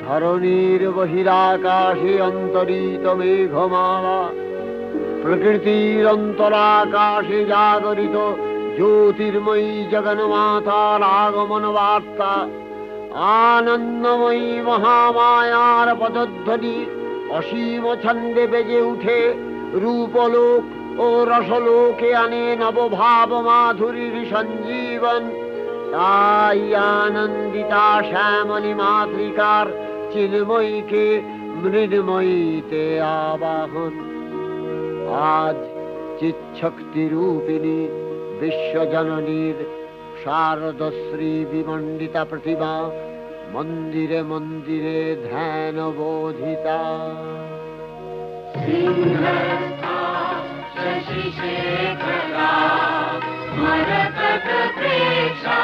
ধরণীর বহিরাকাশে অন্তরিত মেঘমালা, প্রকৃতির অন্তরাকাশে জাগরিত জ্যোতির্ময়ী জগন্মাতার আগমন বার্তা, আনন্দময়ী মহামায়ার পদধ্বনি অসীম ছন্দে বেজে উঠে রূপলোক ও রসলোকে আনে নবভাব মাধুরীর সঞ্জীবন। তাই আনন্দিতা শ্যামলী মাতৃকার চিন্ময়ীকে মৃন্ময়ীতে আবাহন। আজ চিৎশক্তি রূপিণী বিশ্বজননীর শারদশ্রী বিমণ্ডিতা প্রতিমা মন্দিরে মন্দিরে ধ্যান বোধিতা। शशिशेखरा मरकत प्रेक्षा